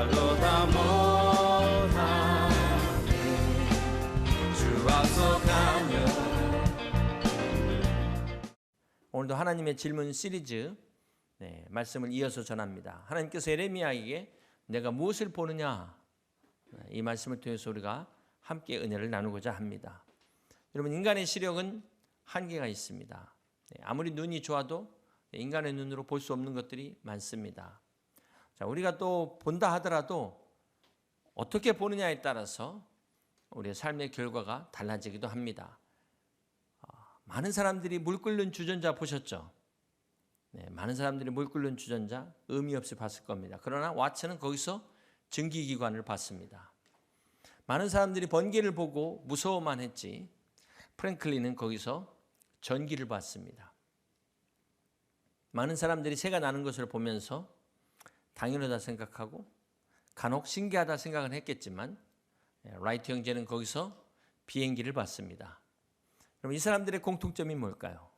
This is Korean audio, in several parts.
말로 다 못하네. 주 앞서가며. 오늘도 하나님의 질문 시리즈 말씀을 이어서 전합니다. 하나님께서 예레미야에게 내가 무엇을 보느냐, 이 말씀을 통해서 우리가 함께 은혜를 나누고자 합니다. 여러분, 인간의 시력은 한계가 있습니다. 아무리 눈이 좋아도 인간의 눈으로 볼 수 없는 것들이 많습니다. 자, 우리가 또 본다 하더라도 어떻게 보느냐에 따라서 우리의 삶의 결과가 달라지기도 합니다. 많은 사람들이 물 끓는 주전자 보셨죠? 많은 사람들이 물 끓는 주전자 의미 없이 봤을 겁니다. 그러나 왓츠는 거기서 증기기관을 봤습니다. 많은 사람들이 번개를 보고 무서워만 했지 프랭클린은 거기서 전기를 봤습니다. 많은 사람들이 새가 나는 것을 보면서 당연하다 생각하고 간혹 신기하다 생각은 했겠지만 라이트 형제는 거기서 비행기를 봤습니다. 그럼 이 사람들의 공통점이 뭘까요?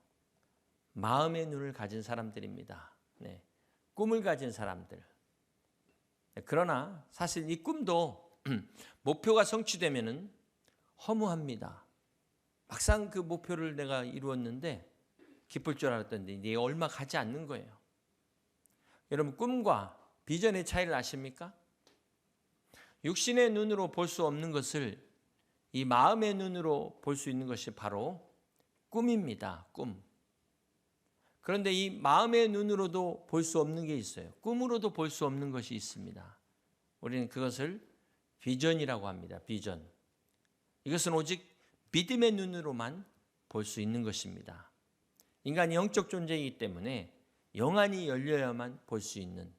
마음의 눈을 가진 사람들입니다. 꿈을 가진 사람들. 그러나 사실 이 꿈도 목표가 성취되면은 허무합니다. 막상 그 목표를 내가 이루었는데 기쁠 줄 알았던데 이게 얼마 가지 않는 거예요. 여러분, 꿈과 비전의 차이를 아십니까? 육신의 눈으로 볼 수 없는 것을 이 마음의 눈으로 볼 수 있는 것이 바로 꿈입니다. 꿈. 그런데 이 마음의 눈으로도 볼 수 없는 게 있어요. 꿈으로도 볼 수 없는 것이 있습니다. 우리는 그것을 비전이라고 합니다. 비전. 이것은 오직 믿음의 눈으로만 볼 수 있는 것입니다. 인간이 영적 존재이기 때문에 영안이 열려야만 볼 수 있는,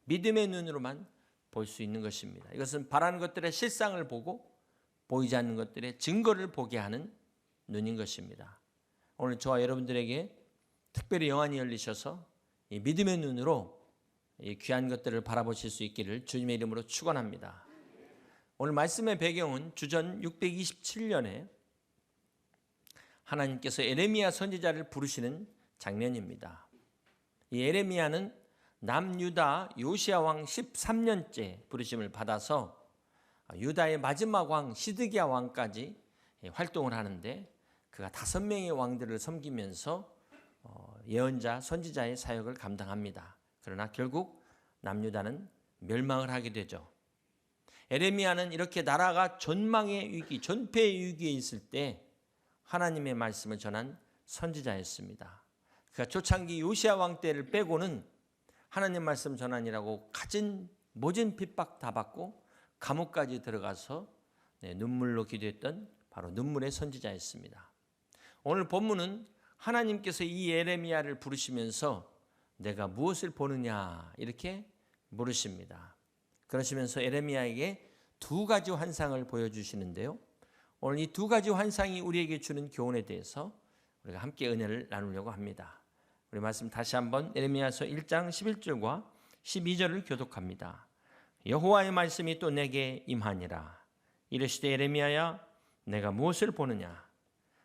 믿음의 눈으로만 볼 수 있는 것입니다. 이것은 바라는 것들의 실상을 보고 보이지 않는 것들의 증거를 보게 하는 눈인 것입니다. 오늘 저와 여러분들에게 특별히 영안이 열리셔서 이 믿음의 눈으로 이 귀한 것들을 바라보실 수 있기를 주님의 이름으로 축원합니다. 오늘 말씀의 배경은 주전 627년에 하나님께서 에레미야 선지자를 부르시는 장면입니다. 이 에레미야는 남유다 요시야 왕 13년째 부르심을 받아서 유다의 마지막 왕 시드기야 왕까지 활동을 하는데 그가 5명의 왕들을 섬기면서 예언자, 선지자의 사역을 감당합니다. 그러나 결국 남유다는 멸망을 하게 되죠. 에레미야는 이렇게 나라가 전망의 위기, 전폐의 위기에 있을 때 하나님의 말씀을 전한 선지자였습니다. 그가 초창기 요시야 왕 때를 빼고는 하나님 말씀 전환이라고 가진 모진 핍박 다 받고 감옥까지 들어가서 눈물로 기도했던 바로 눈물의 선지자였습니다. 오늘 본문은 하나님께서 이 예레미야를 부르시면서 내가 무엇을 보느냐 이렇게 물으십니다. 그러시면서 예레미야에게 2가지 환상을 보여주시는데요. 오늘 이 2가지 환상이 우리에게 주는 교훈에 대해서 우리가 함께 은혜를 나누려고 합니다. 우리 말씀 다시 한번 예레미야서 1장 11절과 12절을 교독합니다. 여호와의 말씀이 또 내게 임하니라. 이르시되 예레미야야 내가 무엇을 보느냐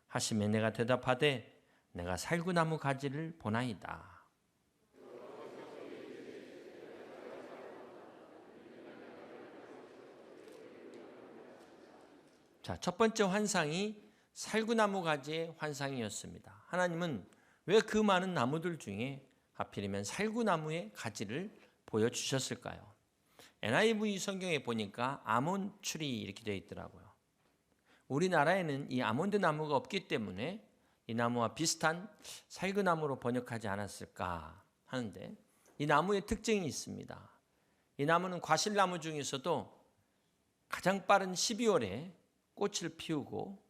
하시매 내가 대답하되 내가 살구나무 가지를 보나이다. 자, 첫 번째 환상이 살구나무 가지의 환상이었습니다. 하나님은 왜 그 많은 나무들 중에 하필이면 살구나무의 가지를 보여주셨을까요? NIV 성경에 보니까 아몬 추리 이렇게 되어 있더라고요. 우리나라에는 이 아몬드 나무가 없기 때문에 이 나무와 비슷한 살구나무로 번역하지 않았을까 하는데 이 나무의 특징이 있습니다. 이 나무는 과실나무 중에서도 가장 빠른 12월에 꽃을 피우고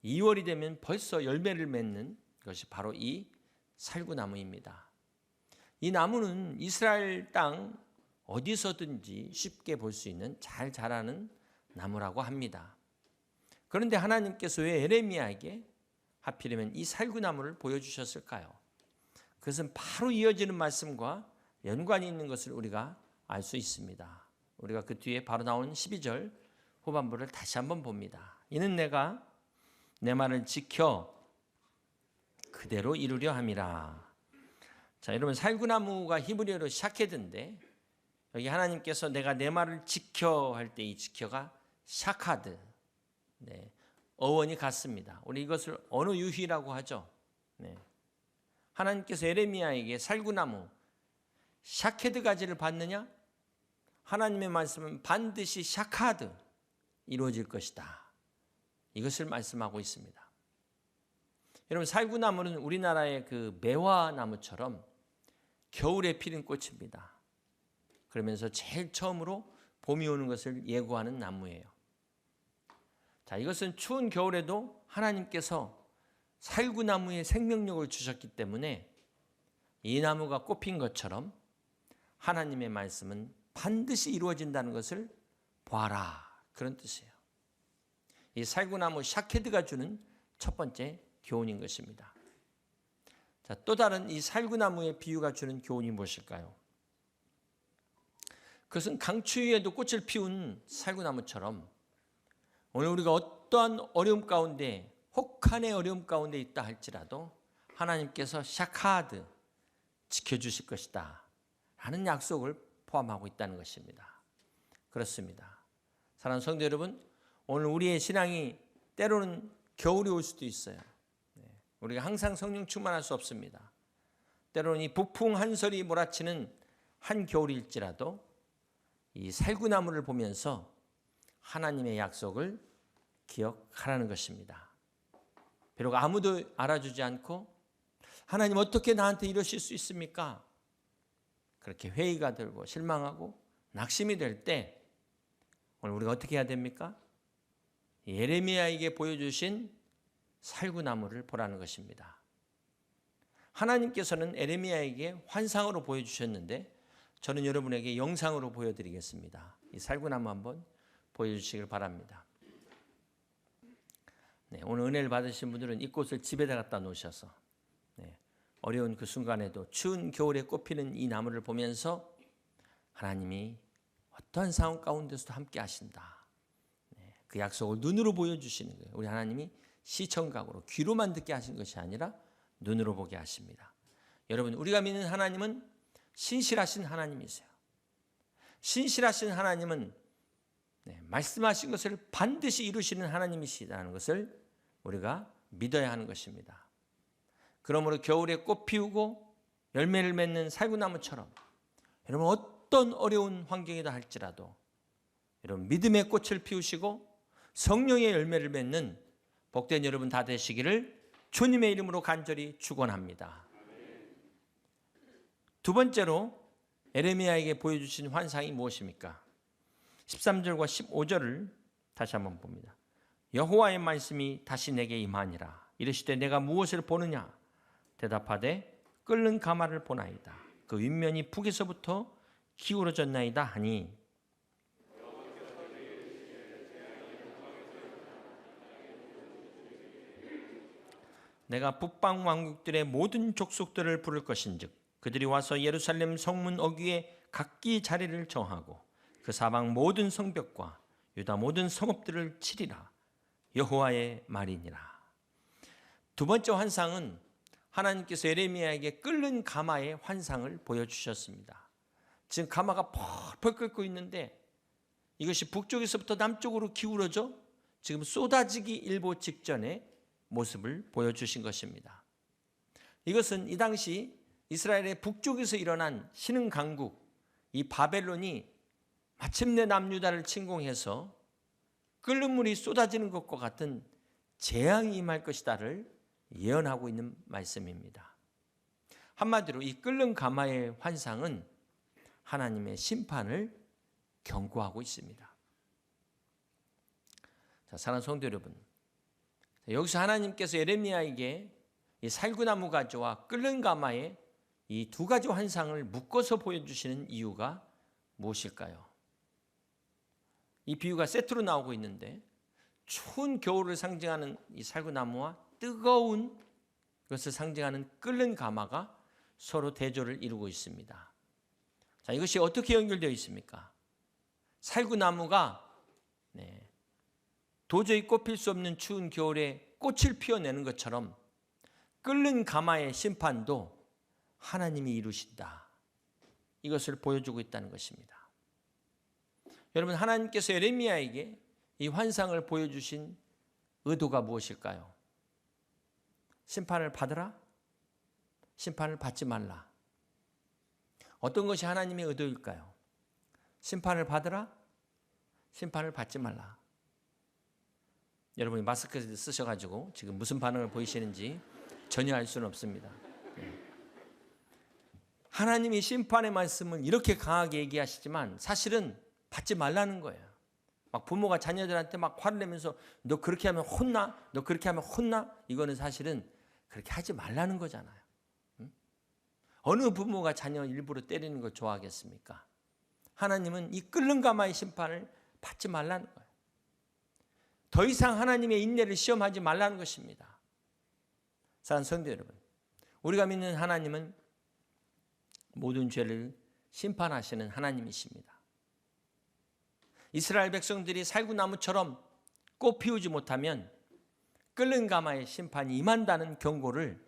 2월이 되면 벌써 열매를 맺는 것이 바로 이 살구나무입니다. 이 나무는 이스라엘 땅 어디서든지 쉽게 볼 수 있는 잘 자라는 나무라고 합니다. 그런데 하나님께서 왜 예레미야에게 하필이면 이 살구나무를 보여주셨을까요? 그것은 바로 이어지는 말씀과 연관이 있는 것을 우리가 알 수 있습니다. 우리가 그 뒤에 바로 나온 12절 후반부를 다시 한번 봅니다. 이는 내가 내 말을 지켜 그대로 이루려 함이라. 자, 여러분 살구나무가 히브리어로 샤케드인데 여기 하나님께서 내가 내 말을 지켜 할 때 이 지켜가 샤카드, 네, 어원이 같습니다. 우리 이것을 언어 유희라고 하죠. 네. 하나님께서 에레미야에게 살구나무 샤케드 가지를 받느냐? 하나님의 말씀은 반드시 샤카드 이루어질 것이다. 이것을 말씀하고 있습니다. 여러분, 살구나무는 우리나라의 그 매화나무처럼 겨울에 피는 꽃입니다. 그러면서 제일 처음으로 봄이 오는 것을 예고하는 나무예요. 자, 이것은 추운 겨울에도 하나님께서 살구나무에 생명력을 주셨기 때문에 이 나무가 꽃핀 것처럼 하나님의 말씀은 반드시 이루어진다는 것을 보아라, 그런 뜻이에요. 이 살구나무 샤케드가 주는 첫 번째 교훈인 것입니다. 자, 또 다른 이 살구나무의 비유가 주는 교훈이 무엇일까요? 그것은 강추위에도 꽃을 피운 살구나무처럼 오늘 우리가 어떠한 어려움 가운데, 혹한의 어려움 가운데 있다 할지라도 하나님께서 샤카드 지켜주실 것이다 라는 약속을 포함하고 있다는 것입니다. 그렇습니다. 사랑하는 성도 여러분, 오늘 우리의 신앙이 때로는 겨울이 올 수도 있어요. 우리가 항상 성령 충만할 수 없습니다. 때로는 이 북풍 한설이 몰아치는 한겨울일지라도 이 살구나무를 보면서 하나님의 약속을 기억하라는 것입니다. 비록 아무도 알아주지 않고 하나님 어떻게 나한테 이러실 수 있습니까? 그렇게 회의가 들고 실망하고 낙심이 될 때 오늘 우리가 어떻게 해야 됩니까? 예레미야에게 보여주신 살구나무를 보라는 것입니다. 하나님께서는 예레미야에게 환상으로 보여주셨는데 저는 여러분에게 영상으로 보여드리겠습니다. 이 살구나무 한번 보여주시길 바랍니다. 네, 오늘 은혜를 받으신 분들은 이 꽃을 집에다 갖다 놓으셔서 어려운 그 순간에도 추운 겨울에 꽃피는 이 나무를 보면서 하나님이 어떠한 상황 가운데서도 함께 하신다. 그 약속을 눈으로 보여주시는 거예요. 우리 하나님이 시청각으로 귀로만 듣게 하신 것이 아니라 눈으로 보게 하십니다. 여러분, 우리가 믿는 하나님은 신실하신 하나님이세요. 신실하신 하나님은 말씀하신 것을 반드시 이루시는 하나님이시다는 것을 우리가 믿어야 하는 것입니다. 그러므로 겨울에 꽃 피우고 열매를 맺는 살구나무처럼 여러분 어떤 어려운 환경이다 할지라도 여러분 믿음의 꽃을 피우시고 성령의 열매를 맺는 복된 여러분 다 되시기를 주님의 이름으로 간절히 축원합니다. 두 번째로 예레미야에게 보여주신 환상이 무엇입니까? 13절과 15절을 다시 한번 봅니다. 여호와의 말씀이 다시 내게 임하니라. 이르시되 내가 무엇을 보느냐? 대답하되 끓는 가마를 보나이다. 그 윗면이 북에서부터 기울어졌나이다 하니 내가 북방 왕국들의 모든 족속들을 부를 것인즉 그들이 와서 예루살렘 성문 어귀에 각기 자리를 정하고 그 사방 모든 성벽과 유다 모든 성읍들을 치리라. 여호와의 말이니라. 두 번째 환상은 하나님께서 예레미야에게 끓는 가마의 환상을 보여주셨습니다. 지금 가마가 펄펄 끓고 있는데 이것이 북쪽에서부터 남쪽으로 기울어져 지금 쏟아지기 일보 직전의 모습을 보여주신 것입니다. 이것은 이 당시 이스라엘의 북쪽에서 일어난 신흥 강국 이 바벨론이 마침내 남유다를 침공해서 끓는 물이 쏟아지는 것과 같은 재앙이 임할 것이다를 예언하고 있는 말씀입니다. 한마디로 이 끓는 가마의 환상은 하나님의 심판을 경고하고 있습니다. 자, 사랑하는 성도 여러분, 여기서 하나님께서 예레미야에게 이 살구나무 가지와 끓는 가마의 이 두 가지 환상을 묶어서 보여주시는 이유가 무엇일까요? 이 비유가 세트로 나오고 있는데 추운 겨울을 상징하는 이 살구나무와 뜨거운 것을 상징하는 끓는 가마가 서로 대조를 이루고 있습니다. 자, 이것이 어떻게 연결되어 있습니까? 살구나무가 도저히 꽃필 수 없는 추운 겨울에 꽃을 피워내는 것처럼 끓는 가마의 심판도 하나님이 이루신다. 이것을 보여주고 있다는 것입니다. 여러분, 하나님께서 예레미야에게 이 환상을 보여주신 의도가 무엇일까요? 심판을 받으라? 심판을 받지 말라. 어떤 것이 하나님의 의도일까요? 심판을 받으라? 심판을 받지 말라. 여러분이 마스크를 쓰셔가지고 지금 무슨 반응을 보이시는지 전혀 알 수는 없습니다. 하나님이 심판의 말씀을 이렇게 강하게 얘기하시지만 사실은 받지 말라는 거예요. 막 부모가 자녀들한테 막 화를 내면서 너 그렇게 하면 혼나? 너 그렇게 하면 혼나? 이거는 사실은 그렇게 하지 말라는 거잖아요. 어느 부모가 자녀 일부러 때리는 걸 좋아하겠습니까? 하나님은 이 끓는 가마의 심판을 받지 말라는 거예요. 더 이상 하나님의 인내를 시험하지 말라는 것입니다. 사랑하는 성도 여러분, 우리가 믿는 하나님은 모든 죄를 심판하시는 하나님이십니다. 이스라엘 백성들이 살구나무처럼 꽃 피우지 못하면 끓는 가마의 심판이 임한다는 경고를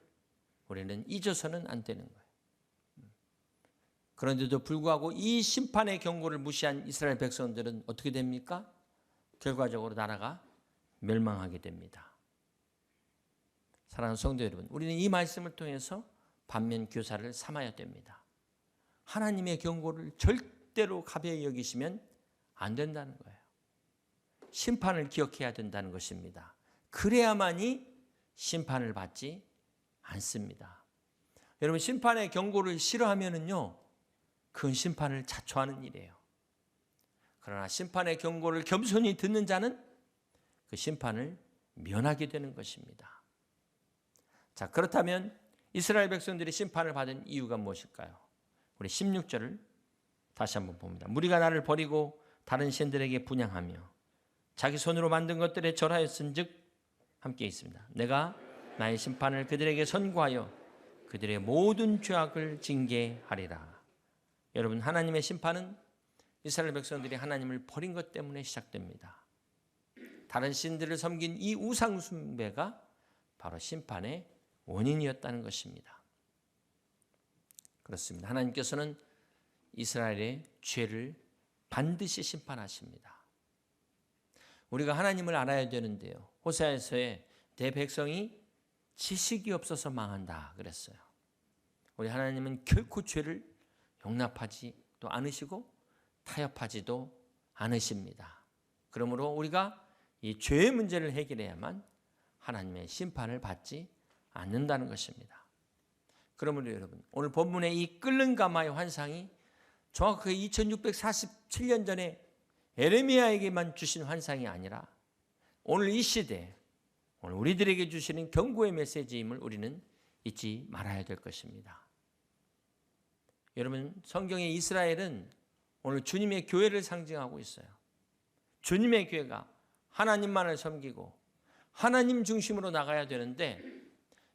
우리는 잊어서는 안 되는 거예요. 그런데도 불구하고 이 심판의 경고를 무시한 이스라엘 백성들은 어떻게 됩니까? 결과적으로 나라가 멸망하게 됩니다. 사랑하는 성도 여러분, 우리는 이 말씀을 통해서 반면 교사를 삼아야 됩니다. 하나님의 경고를 절대로 가벼이 여기시면 안 된다는 거예요. 심판을 기억해야 된다는 것입니다. 그래야만이 심판을 받지 않습니다. 여러분, 심판의 경고를 싫어하면은요, 그건 심판을 자초하는 일이에요. 그러나 심판의 경고를 겸손히 듣는 자는 그 심판을 면하게 되는 것입니다. 자, 그렇다면 이스라엘 백성들이 심판을 받은 이유가 무엇일까요? 우리 16절을 다시 한번 봅니다. 무리가 나를 버리고 다른 신들에게 분향하며 자기 손으로 만든 것들에 절하였은즉 함께 있습니다. 내가 나의 심판을 그들에게 선고하여 그들의 모든 죄악을 징계하리라. 여러분, 하나님의 심판은 이스라엘 백성들이 하나님을 버린 것 때문에 시작됩니다. 다른 신들을 섬긴 이 우상 숭배가 바로 심판의 원인이었다는 것입니다. 그렇습니다. 하나님께서는 이스라엘의 죄를 반드시 심판하십니다. 우리가 하나님을 알아야 되는데요. 호세아서에 내 백성이 지식이 없어서 망한다 그랬어요. 우리 하나님은 결코 죄를 용납하지도 않으시고 타협하지도 않으십니다. 그러므로 우리가 이 죄의 문제를 해결해야만 하나님의 심판을 받지 않는다는 것입니다. 그러므로 여러분, 오늘 본문의 이 끓는 가마의 환상이 정확하게 2647년 전에 에레미야에게만 주신 환상이 아니라 오늘 이 시대, 오늘 우리들에게 주시는 경고의 메시지임을 우리는 잊지 말아야 될 것입니다. 여러분, 성경의 이스라엘은 오늘 주님의 교회를 상징하고 있어요. 주님의 교회가 하나님만을 섬기고 하나님 중심으로 나가야 되는데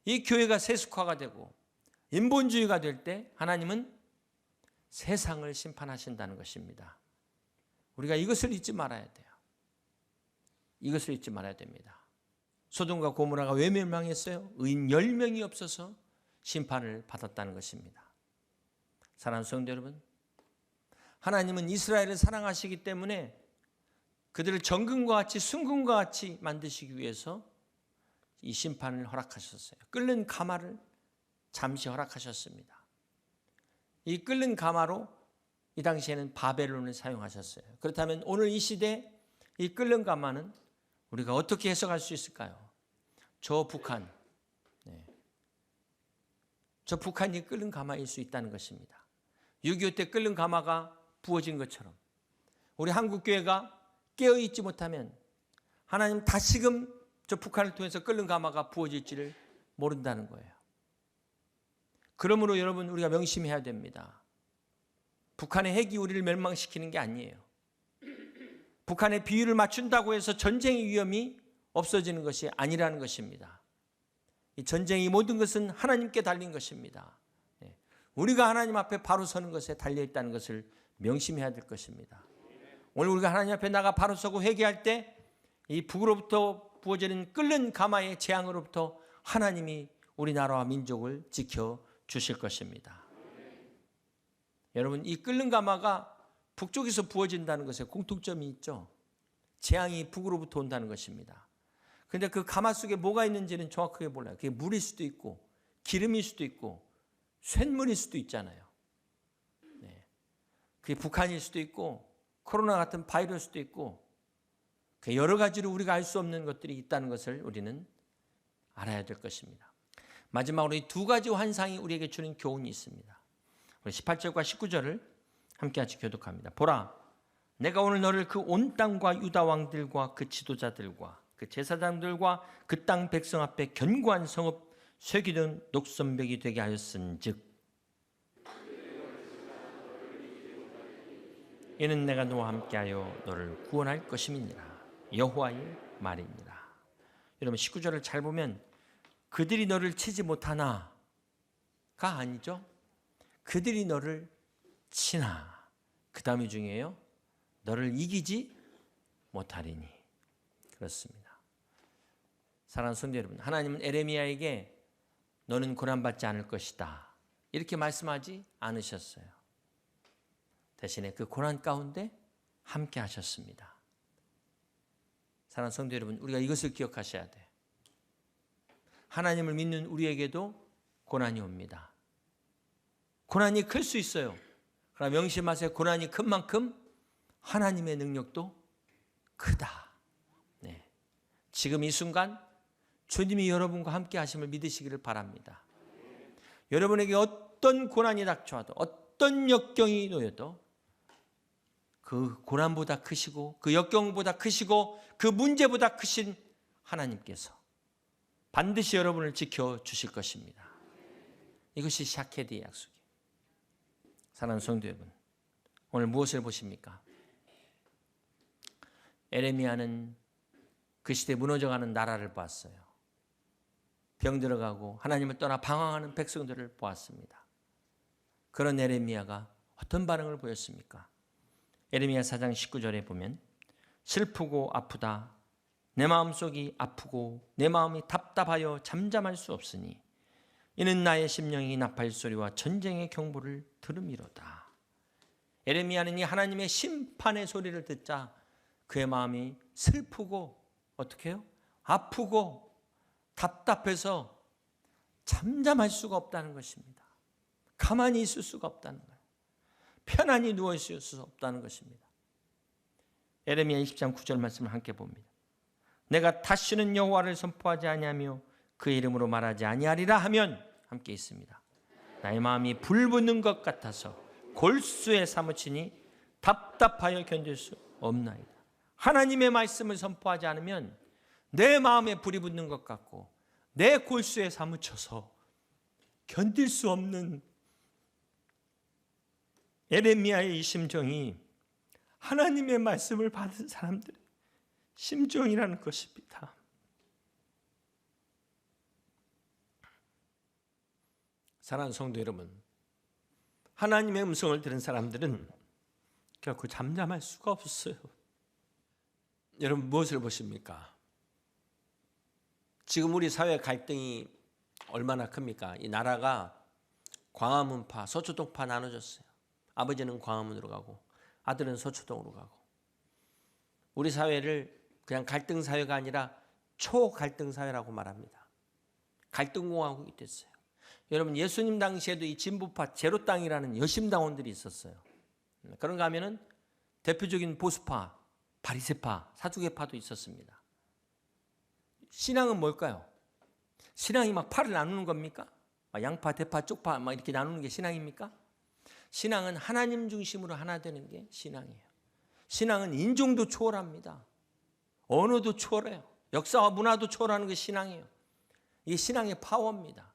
이 교회가 세속화가 되고 인본주의가 될 때 하나님은 세상을 심판하신다는 것입니다. 우리가 이것을 잊지 말아야 돼요. 이것을 잊지 말아야 됩니다. 소돔과 고모라가 왜 멸망했어요? 의인 10명이 없어서 심판을 받았다는 것입니다. 사랑하는 성도 여러분, 하나님은 이스라엘을 사랑하시기 때문에 그들을 정금과 같이 순금과 같이 만드시기 위해서 이 심판을 허락하셨어요. 끓는 가마를 잠시 허락하셨습니다. 이 끓는 가마로 이 당시에는 바벨론을 사용하셨어요. 그렇다면 오늘 이 시대 이 끓는 가마는 우리가 어떻게 해석할 수 있을까요? 저 북한, 저 북한이 끓는 가마일 수 있다는 것입니다. 6.25 때 끓는 가마가 부어진 것처럼 우리 한국교회가 깨어있지 못하면 하나님 다시금 저 북한을 통해서 끓는 가마가 부어질지를 모른다는 거예요. 그러므로 여러분, 우리가 명심해야 됩니다. 북한의 핵이 우리를 멸망시키는 게 아니에요. 북한의 비율을 맞춘다고 해서 전쟁의 위험이 없어지는 것이 아니라는 것입니다. 이 전쟁의 모든 것은 하나님께 달린 것입니다. 우리가 하나님 앞에 바로 서는 것에 달려있다는 것을 명심해야 될 것입니다. 오늘 우리가 하나님 앞에 나가 바로 서고 회개할 때 이 북으로부터 부어지는 끓는 가마의 재앙으로부터 하나님이 우리나라와 민족을 지켜주실 것입니다. 여러분, 이 끓는 가마가 북쪽에서 부어진다는 것에 공통점이 있죠. 재앙이 북으로부터 온다는 것입니다. 그런데 그 가마 속에 뭐가 있는지는 정확하게 몰라요. 그게 물일 수도 있고 기름일 수도 있고 쇳물일 수도 있잖아요. 네. 그게 북한일 수도 있고 코로나 같은 바이러스도 있고 여러 가지로 우리가 알 수 없는 것들이 있다는 것을 우리는 알아야 될 것입니다. 마지막으로 이 두 가지 환상이 우리에게 주는 교훈이 있습니다. 우리 18절과 19절을 함께 같이 교독합니다. 보라, 내가 오늘 너를 그 온 땅과 유다 왕들과 그 지도자들과 그 제사장들과 그 땅 백성 앞에 견고한 성읍 쇠기든 녹선벽이 되게 하였은즉 이는 내가 너와 함께하여 너를 구원할 것임이니라. 여호와의 말입니다. 여러분 19절을 잘 보면 그들이 너를 치지 못하나가 아니죠. 그들이 너를 치나. 그 다음이 중요해요. 너를 이기지 못하리니. 그렇습니다. 사랑하는 성도 여러분, 하나님은 에레미야에게 너는 고난받지 않을 것이다 이렇게 말씀하지 않으셨어요. 대신에 그 고난 가운데 함께 하셨습니다. 사랑하는 성도 여러분, 우리가 이것을 기억하셔야 돼. 하나님을 믿는 우리에게도 고난이 옵니다. 고난이 클 수 있어요. 그러나 명심하세요. 고난이 큰 만큼 하나님의 능력도 크다. 네. 지금 이 순간 주님이 여러분과 함께 하심을 믿으시기를 바랍니다. 여러분에게 어떤 고난이 닥쳐와도 어떤 역경이 놓여도 그 고난보다 크시고 그 역경보다 크시고 그 문제보다 크신 하나님께서 반드시 여러분을 지켜주실 것입니다. 이것이 샤케드의 약속이에요. 사랑하는 성도 여러분, 오늘 무엇을 보십니까? 에레미야는 그 시대에 무너져가는 나라를 보았어요. 병들어가고 하나님을 떠나 방황하는 백성들을 보았습니다. 그런 에레미야가 어떤 반응을 보였습니까? 에레미야 4장 19절에 보면 슬프고 아프다. 내 마음속이 아프고 내 마음이 답답하여 잠잠할 수 없으니 이는 나의 심령이 나팔 소리와 전쟁의 경보를 들음이로다. 에레미야는 이 하나님의 심판의 소리를 듣자 그의 마음이 슬프고 어떻게 해요? 아프고 답답해서 잠잠할 수가 없다는 것입니다. 가만히 있을 수가 없다는 거예요. 편안히 누워있을 수 없다는 것입니다. 에레미야 20장 9절 말씀을 함께 봅니다. 내가 다시는 여호와를 선포하지 아니하며 그의 이름으로 말하지 아니하리라 하면 함께 있습니다. 나의 마음이 불붙는 것 같아서 골수에 사무치니 답답하여 견딜 수 없나이다. 하나님의 말씀을 선포하지 않으면 내 마음에 불이 붙는 것 같고 내 골수에 사무쳐서 견딜 수 없는 에레미야의 이 심정이 하나님의 말씀을 받은 사람들의 심정이라는 것입니다. 사랑하는 성도 여러분, 하나님의 음성을 들은 사람들은 결코 잠잠할 수가 없어요. 여러분 무엇을 보십니까? 지금 우리 사회 갈등이 얼마나 큽니까? 이 나라가 광화문파, 서초동파 나눠졌어요. 아버지는 광화문으로 가고 아들은 서초동으로 가고. 우리 사회를 그냥 갈등 사회가 아니라 초갈등 사회라고 말합니다. 갈등공화국이 됐어요. 여러분 예수님 당시에도 이 진보파 제로땅이라는 여심당원들이 있었어요. 그런가 하면은 대표적인 보수파, 바리새파, 사두개파도 있었습니다. 신앙은 뭘까요? 신앙이 막 파를 나누는 겁니까? 양파, 대파, 쪽파 막 이렇게 나누는 게 신앙입니까? 신앙은 하나님 중심으로 하나 되는 게 신앙이에요. 신앙은 인종도 초월합니다. 언어도 초월해요. 역사와 문화도 초월하는 게 신앙이에요. 이게 신앙의 파워입니다.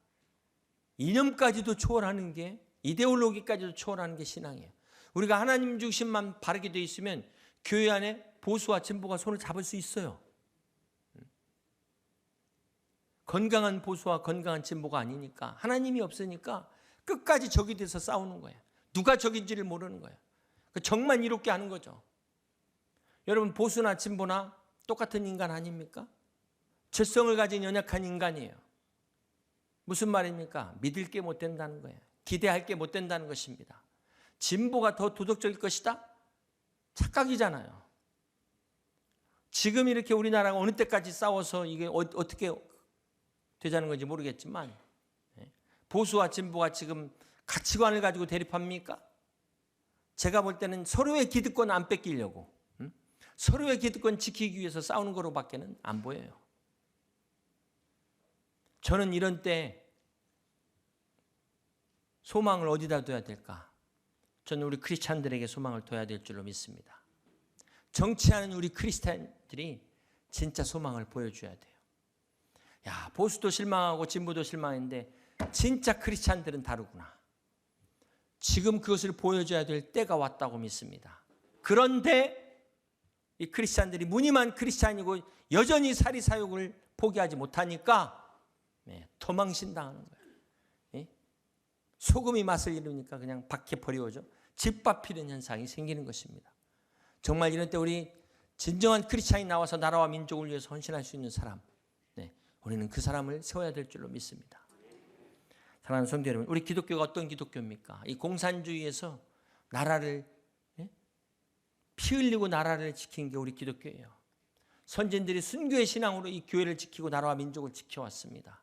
이념까지도 초월하는 게, 이데올로기까지도 초월하는 게 신앙이에요. 우리가 하나님 중심만 바르게 되어 있으면 교회 안에 보수와 진보가 손을 잡을 수 있어요. 건강한 보수와 건강한 진보가 아니니까, 하나님이 없으니까 끝까지 적이 돼서 싸우는 거예요. 누가 적인지를 모르는 거예요. 적만 이롭게 하는 거죠. 여러분 보수나 진보나 똑같은 인간 아닙니까? 죄성을 가진 연약한 인간이에요. 무슨 말입니까? 믿을 게 못 된다는 거예요. 기대할 게 못 된다는 것입니다. 진보가 더 도덕적일 것이다? 착각이잖아요. 지금 이렇게 우리나라가 어느 때까지 싸워서 이게 어떻게 되자는 건지 모르겠지만 보수와 진보가 지금 가치관을 가지고 대립합니까? 제가 볼 때는 서로의 기득권 안 뺏기려고 서로의 기득권 지키기 위해서 싸우는 거로밖에는 안 보여요. 저는 이런 때 소망을 어디다 둬야 될까? 저는 우리 크리스찬들에게 소망을 둬야 될 줄로 믿습니다. 정치하는 우리 크리스찬들이 진짜 소망을 보여줘야 돼요. 야, 보수도 실망하고 진보도 실망했는데 진짜 크리스찬들은 다르구나. 지금 그것을 보여줘야 될 때가 왔다고 믿습니다. 그런데 이 크리스찬들이 무늬만 크리스찬이고 여전히 사리사욕을 포기하지 못하니까 도망신당하는 거예요. 소금이 맛을 잃으니까 그냥 밖에 버려져 짓밟히는 현상이 생기는 것입니다. 정말 이런 때 우리 진정한 크리스찬이 나와서 나라와 민족을 위해서 헌신할 수 있는 사람, 우리는 그 사람을 세워야 될 줄로 믿습니다. 사랑하는 성도 여러분, 우리 기독교가 어떤 기독교입니까? 이 공산주의에서 나라를 피 흘리고 나라를 지킨 게 우리 기독교예요. 선진들이 순교의 신앙으로 이 교회를 지키고 나라와 민족을 지켜왔습니다.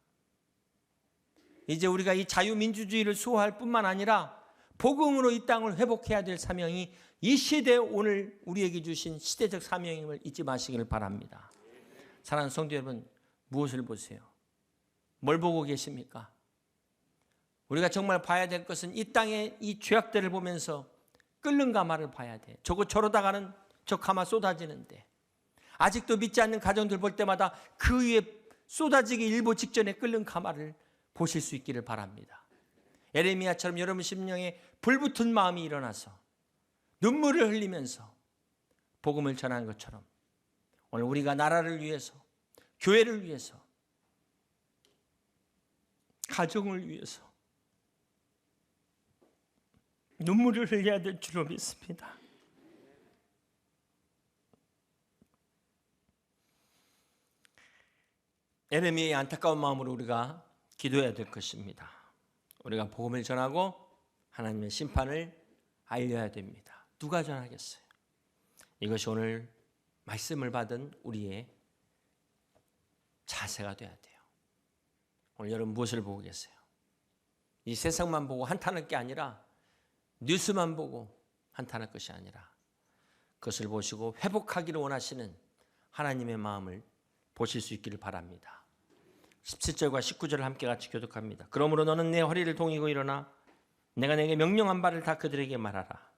이제 우리가 이 자유민주주의를 수호할 뿐만 아니라 복음으로 이 땅을 회복해야 될 사명이 이 시대에 오늘 우리에게 주신 시대적 사명임을 잊지 마시기를 바랍니다. 사랑하는 성도 여러분, 무엇을 보세요? 뭘 보고 계십니까? 우리가 정말 봐야 될 것은 이 땅의 이 죄악들을 보면서 끓는 가마를 봐야 돼. 저러다가는 저 가마 쏟아지는데 아직도 믿지 않는 가정들 볼 때마다 그 위에 쏟아지기 일보 직전에 끓는 가마를 보실 수 있기를 바랍니다. 에레미야처럼 여러분 심령에 불붙은 마음이 일어나서 눈물을 흘리면서 복음을 전하는 것처럼 오늘 우리가 나라를 위해서, 교회를 위해서, 가정을 위해서 눈물을 흘려야 될 줄로 믿습니다. 에레미야의 안타까운 마음으로 우리가 기도해야 될 것입니다. 우리가 복음을 전하고 하나님의 심판을 알려야 됩니다. 누가 전하겠어요? 이것이 오늘 말씀을 받은 우리의 자세가 돼야 돼요. 오늘 여러분 무엇을 보고 계세요? 이 세상만 보고 한탄할 게 아니라 뉴스만 보고 한탄할 것이 아니라 그것을 보시고 회복하기를 원하시는 하나님의 마음을 보실 수 있기를 바랍니다. 17절과 19절을 함께 같이 교독합니다. 그러므로 너는 내 허리를 동이고 일어나 내가 내게 명령한 바를 다 그들에게 말하라.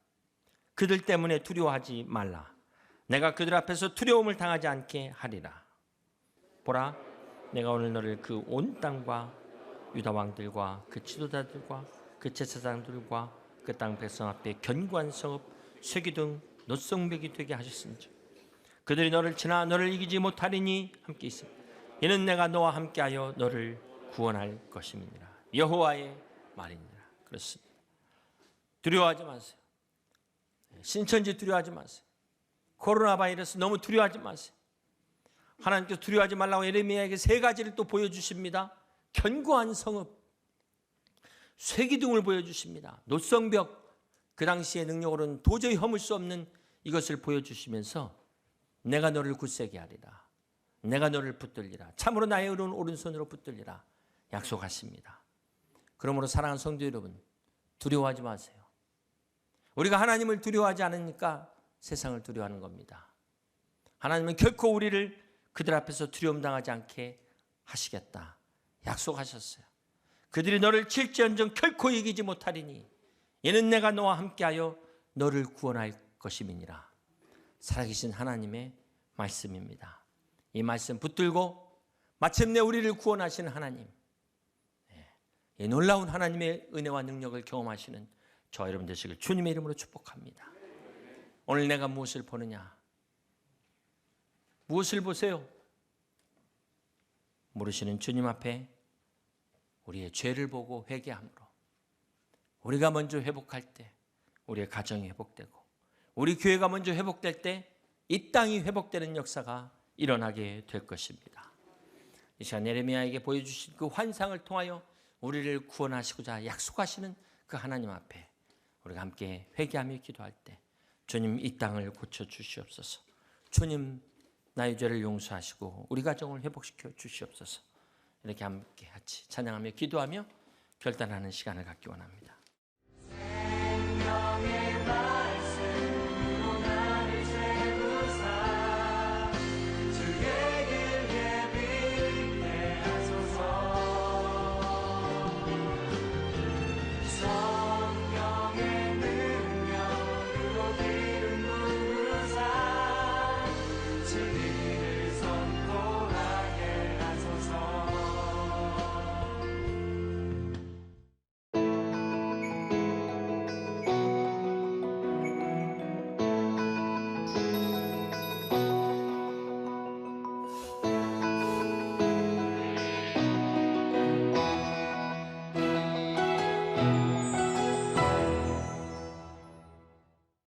그들 때문에 두려워하지 말라. 내가 그들 앞에서 두려움을 당하지 않게 하리라. 보라, 내가 오늘 너를 그 온 땅과 유다 왕들과 그 지도자들과 그 제사장들과 그 땅 백성 앞에 견고한 성읍, 쇠기둥, 놋성벽이 되게 하셨은지 그들이 너를 치나 너를 이기지 못하리니 함께 있습니다. 이는 내가 너와 함께하여 너를 구원할 것임이니라. 여호와의 말이니라. 그렇습니다. 두려워하지 마세요. 신천지 두려워하지 마세요. 코로나 바이러스 너무 두려워하지 마세요. 하나님께서 두려워하지 말라고 예레미야에게 세 가지를 또 보여주십니다. 견고한 성읍, 쇠기둥을 보여주십니다. 놋성벽, 그 당시의 능력으로는 도저히 허물 수 없는 이것을 보여주시면서 내가 너를 굳세게 하리라. 내가 너를 붙들리라. 참으로 나의 의로운 오른손으로 붙들리라. 약속하십니다. 그러므로 사랑하는 성도 여러분, 두려워하지 마세요. 우리가 하나님을 두려워하지 않으니까 세상을 두려워하는 겁니다. 하나님은 결코 우리를 그들 앞에서 두려움 당하지 않게 하시겠다. 약속하셨어요. 그들이 너를 칠지언정 결코 이기지 못하리니 이는 내가 너와 함께하여 너를 구원할 것임이니라. 살아계신 하나님의 말씀입니다. 이 말씀 붙들고 마침내 우리를 구원하시는 하나님, 이 놀라운 하나님의 은혜와 능력을 경험하시는 저 여러분 되시길 주님의 이름으로 축복합니다. 오늘 내가 무엇을 보느냐? 무엇을 보세요? 모르시는 주님 앞에 우리의 죄를 보고 회개함으로 우리가 먼저 회복할 때 우리의 가정이 회복되고 우리 교회가 먼저 회복될 때 이 땅이 회복되는 역사가 일어나게 될 것입니다. 이 시간 예레미야에게 보여주신 그 환상을 통하여 우리를 구원하시고자 약속하시는 그 하나님 앞에 우리가 함께 회개하며 기도할 때 주님 이 땅을 고쳐 주시옵소서. 주님 나의 죄를 용서하시고 우리 가정을 회복시켜 주시옵소서. 이렇게 함께 같이 찬양하며 기도하며 결단하는 시간을 갖기 원합니다.